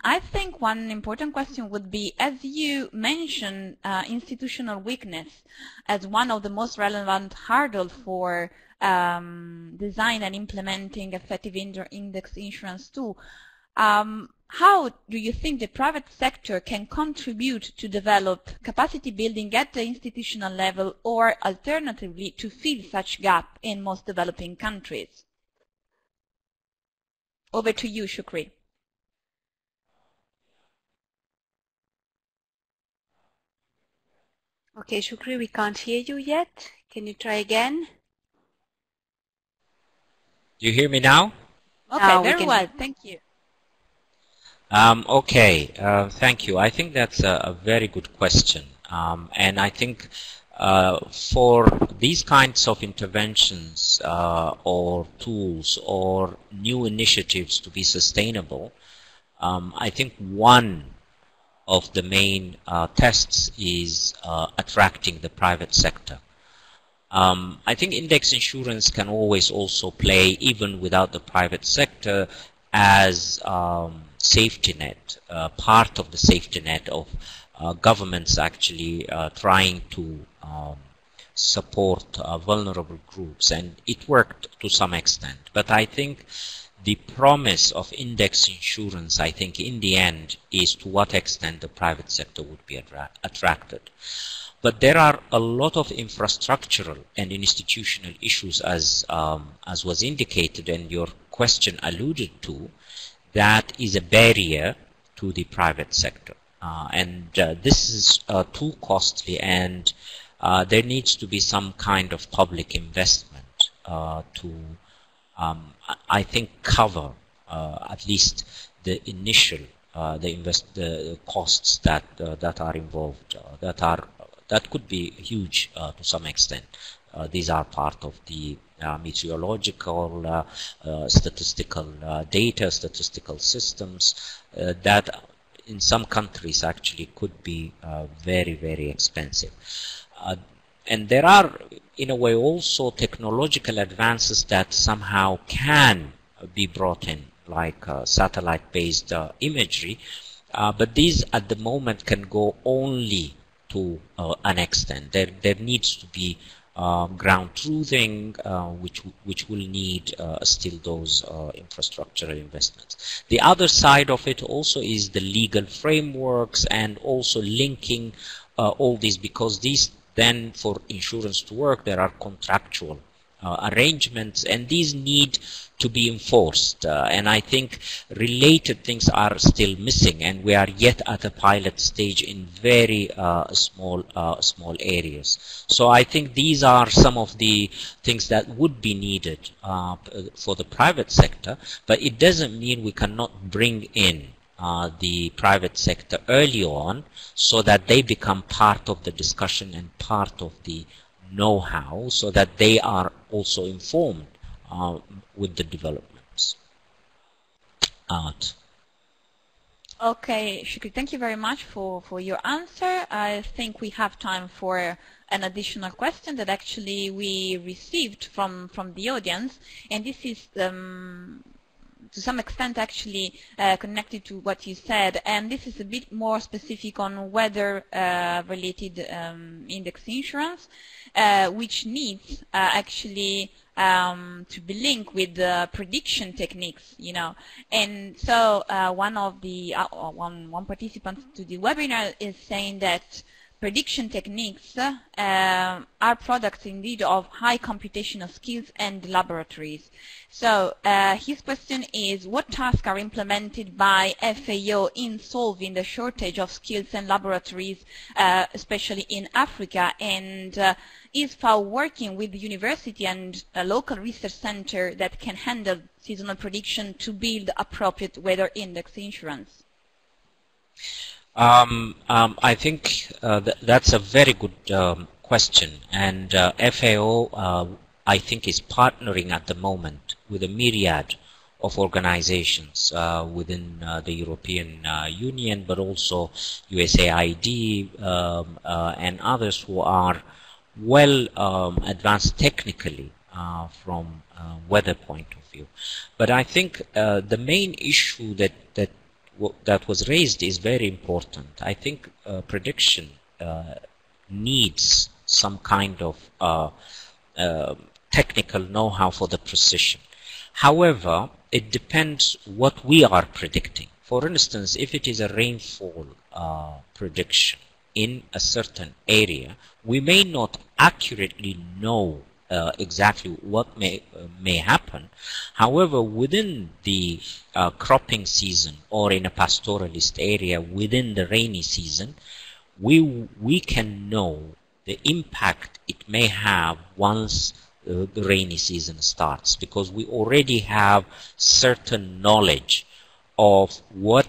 I think one important question would be, as you mentioned, institutional weakness as one of the most relevant hurdles for design and implementing effective index insurance tool. How do you think the private sector can contribute to develop capacity building at the institutional level, or alternatively to fill such gap in most developing countries? Over to you, Shukri. Okay, Shukri, we can't hear you yet. Can you try again? Do you hear me now? Okay, very well. Thank you. Okay, thank you. I think that's a very good question. And I think for these kinds of interventions or tools or new initiatives to be sustainable, I think one of the main tests is attracting the private sector. I think index insurance can always also play, even without the private sector, as safety net, part of the safety net of governments actually trying to support vulnerable groups, and it worked to some extent. But I think the promise of index insurance, I think, in the end, is to what extent the private sector would be attracted. But there are a lot of infrastructural and institutional issues, as was indicated and your question alluded to, that is a barrier to the private sector. This is too costly, and there needs to be some kind of public investment to I think cover at least the initial the costs that are involved, that could be huge to some extent. These are part of the meteorological, statistical data, statistical systems that in some countries actually could be very, very expensive. And there are, in a way, also technological advances that somehow can be brought in, like satellite-based imagery, but these at the moment can go only to an extent. There needs to be ground truthing, which will need still those infrastructural investments. The other side of it also is the legal frameworks, and also linking all these, because these then for insurance to work, there are contractual arrangements, and these need to be enforced. And I think related things are still missing, and we are yet at a pilot stage in very small areas. So I think these are some of the things that would be needed for the private sector, but it doesn't mean we cannot bring in the private sector early on, so that they become part of the discussion and part of the know-how, so that they are also informed with the developments. Okay, Shukri, thank you very much for your answer. I think we have time for an additional question that actually we received from the audience, and this is to some extent actually connected to what you said, and this is a bit more specific on weather related index insurance, which needs actually to be linked with the prediction techniques, you know. And so one of the one participant to the webinar is saying that prediction techniques are products indeed of high computational skills and laboratories. So his question is, what tasks are implemented by FAO in solving the shortage of skills and laboratories, especially in Africa? And is FAO working with the university and a local research center that can handle seasonal prediction to build appropriate weather index insurance? I think that's a very good question, and FAO I think is partnering at the moment with a myriad of organizations within the European Union, but also USAID and others who are well advanced technically from weather point of view. But I think the main issue that that was raised is very important. I think prediction needs some kind of technical know-how for the precision. However, it depends what we are predicting. For instance, if it is a rainfall prediction in a certain area, we may not accurately know exactly what may happen. However, within the cropping season, or in a pastoralist area within the rainy season, we can know the impact it may have once the rainy season starts, because we already have certain knowledge of what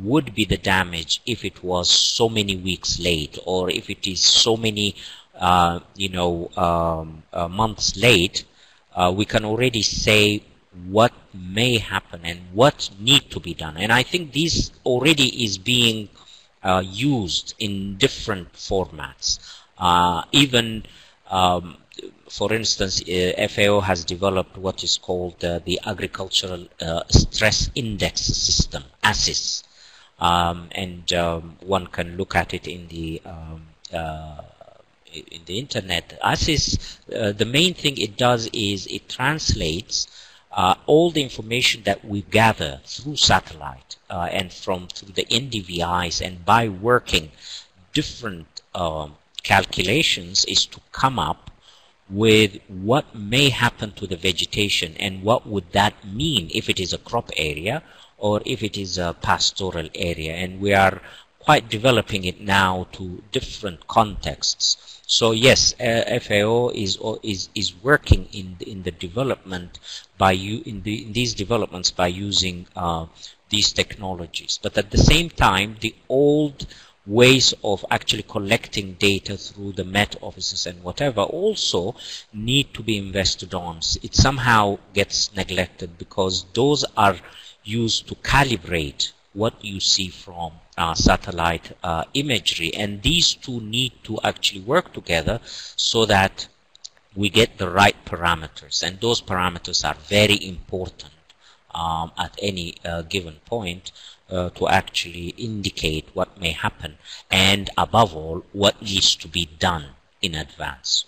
would be the damage if it was so many weeks late, or if it is so many months late. We can already say what may happen and what need to be done. And I think this already is being used in different formats. Even for instance, FAO has developed what is called the Agricultural Stress Index System, ASIS. One can look at it in the internet. ASIS, the main thing it does is it translates all the information that we gather through satellite and through the NDVIs, and by working different calculations is to come up with what may happen to the vegetation and what would that mean if it is a crop area or if it is a pastoral area. And we are quite developing it now to different contexts. So yes, FAO is working in the development in these developments by using these technologies. But at the same time, the old ways of actually collecting data through the Met offices and whatever also need to be invested on. It somehow gets neglected because those are used to calibrate what you see from satellite imagery, and these two need to actually work together so that we get the right parameters, and those parameters are very important at any given point to actually indicate what may happen, and above all, what needs to be done in advance.